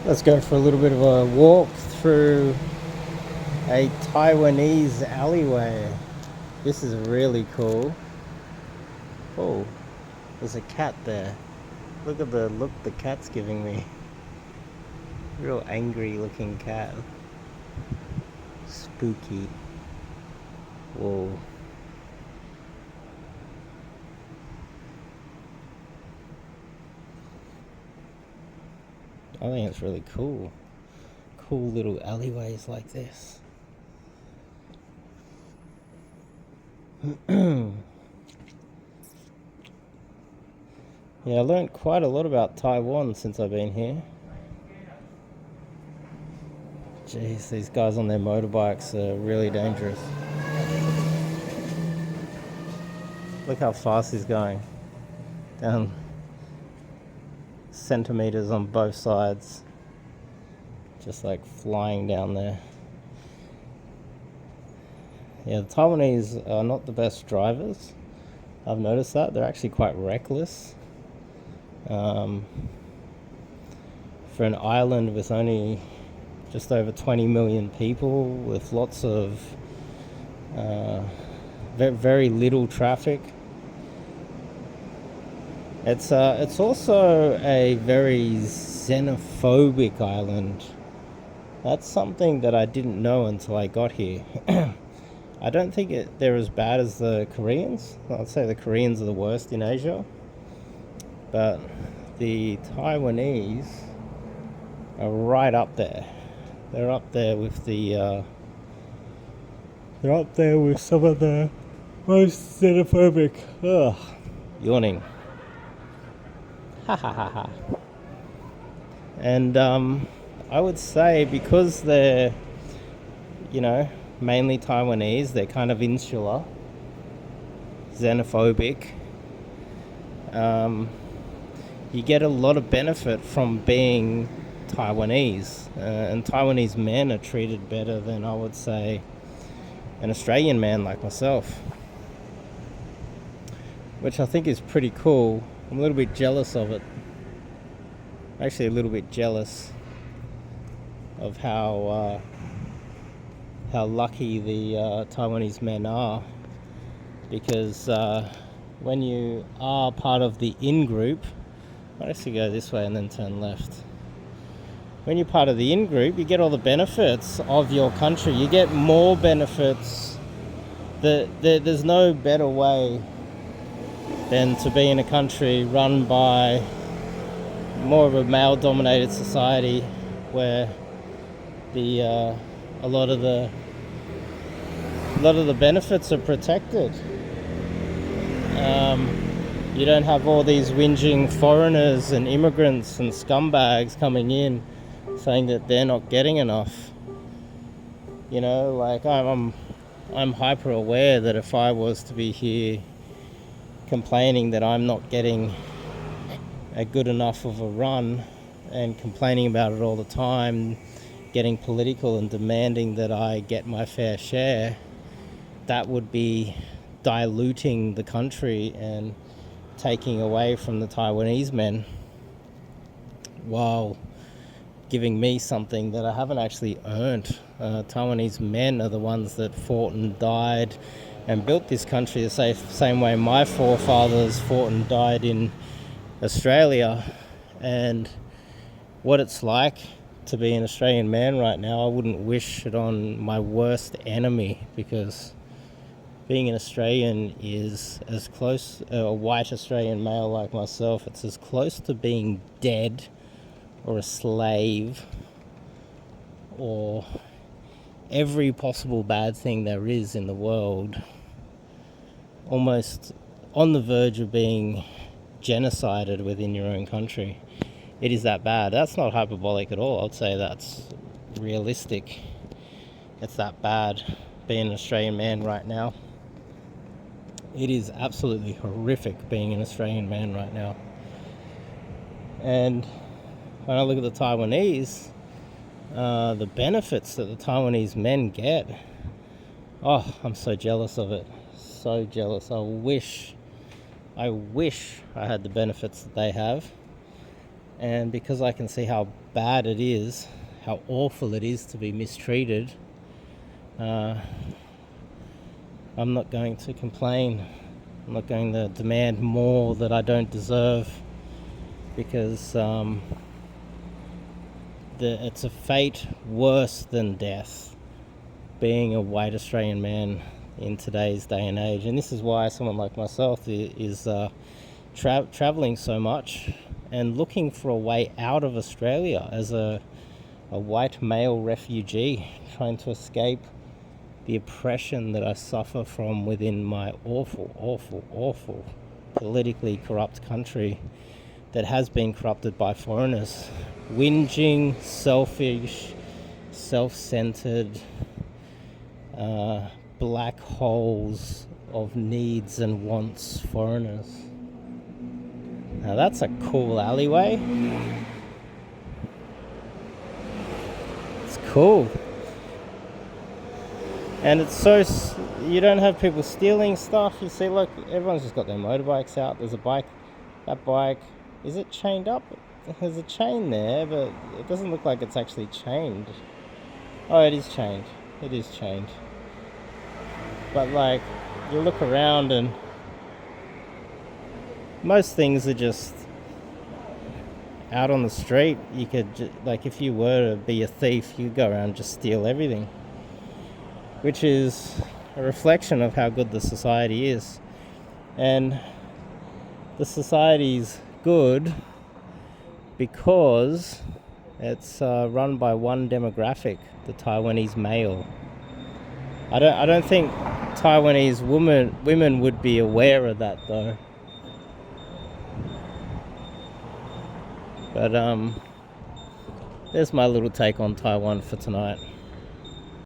Let's go for a little bit of a walk through a Taiwanese alleyway. This is really cool. Oh, there's a cat there. Look at the look the cat's giving me. Real angry looking cat. Spooky. Whoa. I think it's really cool. Cool little alleyways like this. Yeah, I learned quite a lot about Taiwan since I've been here. Jeez, these guys on their motorbikes are really dangerous. Look how fast he's going. Down centimeters on both sides. Just like flying down there. Yeah, the Taiwanese are not the best drivers. I've noticed that. They're actually quite reckless. For an island with only just over 20 million people, with lots of very little traffic. It's also a very xenophobic island. That's something that I didn't know until I got here. I don't think they're as bad as the Koreans. I'd say the Koreans are the worst in Asia. But the Taiwanese are right up there. They're up there with the they're up there with some of the most xenophobic. Ugh, yawning. Ha ha ha ha. And I would say because they're, mainly Taiwanese, they're kind of insular, xenophobic. You get a lot of benefit from being Taiwanese, and Taiwanese men are treated better than, I would say, an Australian man like myself, which I think is pretty cool. I'm a little bit jealous of it. Actually, a little bit jealous of how lucky the Taiwanese men are, because when you are part of the in-group, I actually go this way and then turn left. When you're part of the in-group, you get all the benefits of your country. You get more benefits. There's no better way than to be in a country run by more of a male-dominated society, where a lot of the benefits are protected. You don't have all these whinging foreigners and immigrants and scumbags coming in saying that they're not getting enough. Like I'm hyper aware that if I was to be here complaining that I'm not getting a good enough of a run and complaining about it all the time, getting political and demanding that I get my fair share, that would be diluting the country and taking away from the Taiwanese men, while giving me something that I haven't actually earned. Taiwanese men are the ones that fought and died and built this country the same way my forefathers fought and died in Australia. And what it's like to be an Australian man right now, I wouldn't wish it on my worst enemy, because being an Australian is as close, a white Australian male like myself, it's as close to being dead or a slave or every possible bad thing there is in the world, almost on the verge of being genocided within your own country. It is that bad. That's not hyperbolic at all. I'd say that's realistic. It's that bad being an Australian man right now. It is absolutely horrific being an Australian man right now. And when I look at the Taiwanese, the benefits that the Taiwanese men get, I'm so jealous of it. So jealous. I wish I had the benefits that they have. And because I can see how bad it is, how awful it is to be mistreated, I'm not going to complain. I'm not going to demand more that I don't deserve, because it's a fate worse than death, being a white Australian man in today's day and age. And this is why someone like myself is traveling so much and looking for a way out of Australia as a white male refugee, trying to escape the oppression that I suffer from within my awful, awful, awful politically corrupt country that has been corrupted by foreigners. Whinging, selfish, self-centered, black holes of needs and wants foreigners. Now that's a cool alleyway. It's cool. And it's so, you don't have people stealing stuff. You see, look, everyone's just got their motorbikes out. There's a bike. That bike, is it chained up? There's a chain there, but it doesn't look like it's actually chained. Oh, it is chained. It is chained. But like, you look around and most things are just out on the street. You could, like, if you were to be a thief, you'd go around and just steal everything, which is a reflection of how good the society is. And the society's good because it's run by one demographic, the Taiwanese male. I don't think Taiwanese women would be aware of that though. But there's my little take on Taiwan for tonight.